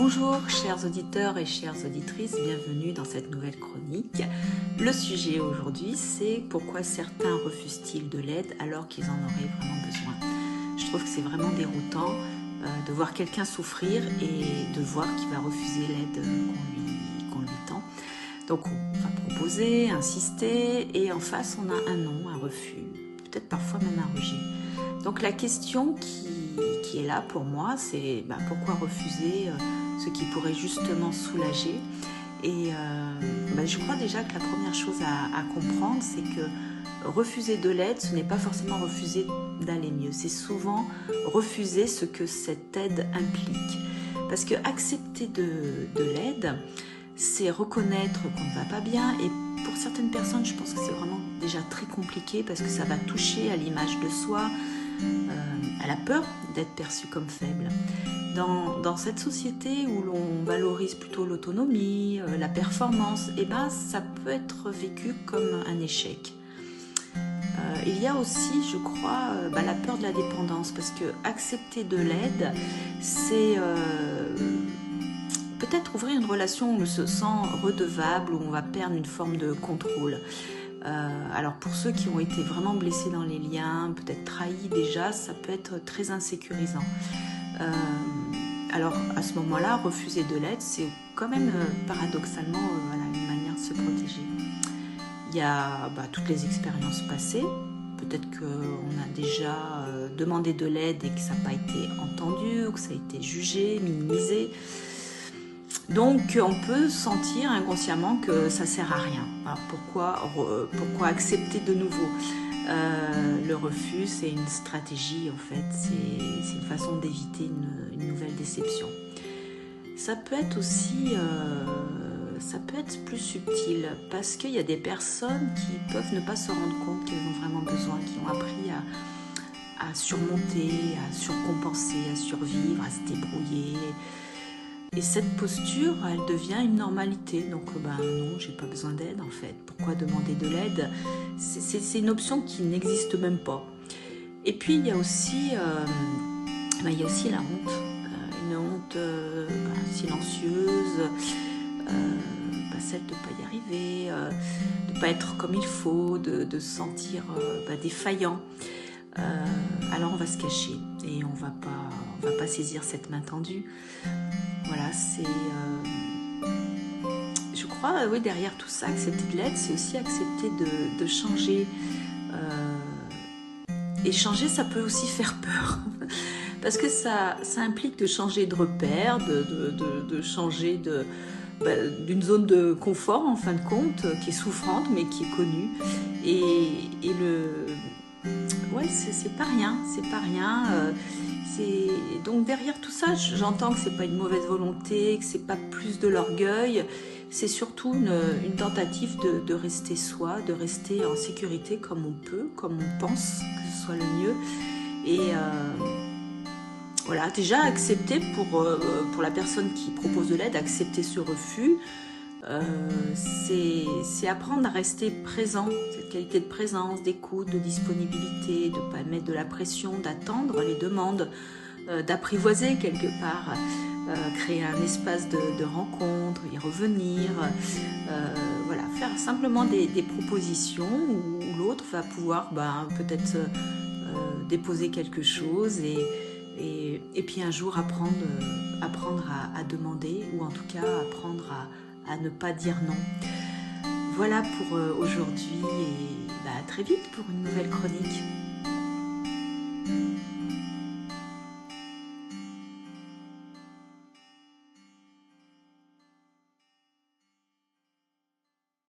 Bonjour chers auditeurs et chères auditrices, bienvenue dans cette nouvelle chronique. Le sujet aujourd'hui, c'est pourquoi certains refusent-ils de l'aide alors qu'ils en auraient vraiment besoin. Je trouve que c'est vraiment déroutant de voir quelqu'un souffrir et de voir qu'il va refuser l'aide qu'on lui tend. Donc on va proposer, insister et en face on a un non, un refus, peut-être parfois même un rejet. Donc la question qui est là pour moi, c'est pourquoi refuser ce qui pourrait justement soulager. Et je crois déjà que la première chose à comprendre, c'est que refuser de l'aide, ce n'est pas forcément refuser d'aller mieux. C'est souvent refuser ce que cette aide implique. Parce que accepter de l'aide, c'est reconnaître qu'on ne va pas bien. Et pour certaines personnes, je pense que c'est vraiment déjà très compliqué parce que ça va toucher à l'image de soi, à la peur d'être perçu comme faible. Dans cette société où l'on valorise plutôt l'autonomie, la performance, ça peut être vécu comme un échec. Il y a aussi, je crois, la peur de la dépendance, parce que accepter de l'aide, c'est peut-être ouvrir une relation où on se sent redevable, où on va perdre une forme de contrôle. Alors pour ceux qui ont été vraiment blessés dans les liens, peut-être trahis déjà, ça peut être très insécurisant. Alors à ce moment-là, refuser de l'aide, c'est quand même paradoxalement une manière de se protéger. Il y a toutes les expériences passées, peut-être qu'on a déjà demandé de l'aide et que ça n'a pas été entendu, ou que ça a été jugé, minimisé. Donc on peut sentir inconsciemment que ça ne sert à rien. Alors pourquoi accepter de nouveau ? Le refus, c'est une stratégie en fait, c'est une façon d'éviter une nouvelle déception. Ça peut être aussi, ça peut être plus subtil parce qu'il y a des personnes qui peuvent ne pas se rendre compte qu'elles ont vraiment besoin, qui ont appris à surmonter, à surcompenser, à survivre, à se débrouiller. Et cette posture, elle devient une normalité. Donc non, j'ai pas besoin d'aide en fait. Pourquoi demander de l'aide ? C'est une option qui n'existe même pas. Et puis il y a aussi, la honte. Une honte silencieuse, celle de ne pas y arriver, de ne pas être comme il faut, de se sentir défaillant. Alors on va se cacher et on va pas saisir cette main tendue. Voilà, c'est... je crois, derrière tout ça, accepter de l'aide, c'est aussi accepter de changer. Et changer, ça peut aussi faire peur. Parce que ça implique de changer de repère, de changer d'une zone de confort, en fin de compte, qui est souffrante, mais qui est connue. C'est pas rien, donc derrière tout ça, j'entends que c'est pas une mauvaise volonté, que c'est pas plus de l'orgueil, c'est surtout une tentative de rester soi, de rester en sécurité comme on peut, comme on pense que ce soit le mieux. Et déjà accepter pour la personne qui propose de l'aide, accepter ce refus, c'est apprendre à rester présent, cette qualité de présence, d'écoute, de disponibilité, de ne pas mettre de la pression, d'attendre les demandes, d'apprivoiser quelque part, créer un espace de rencontre, y revenir, faire simplement des propositions où l'autre va pouvoir peut-être déposer quelque chose et puis un jour apprendre à demander, ou en tout cas apprendre à ne pas dire non. Voilà pour aujourd'hui et à très vite pour une nouvelle chronique.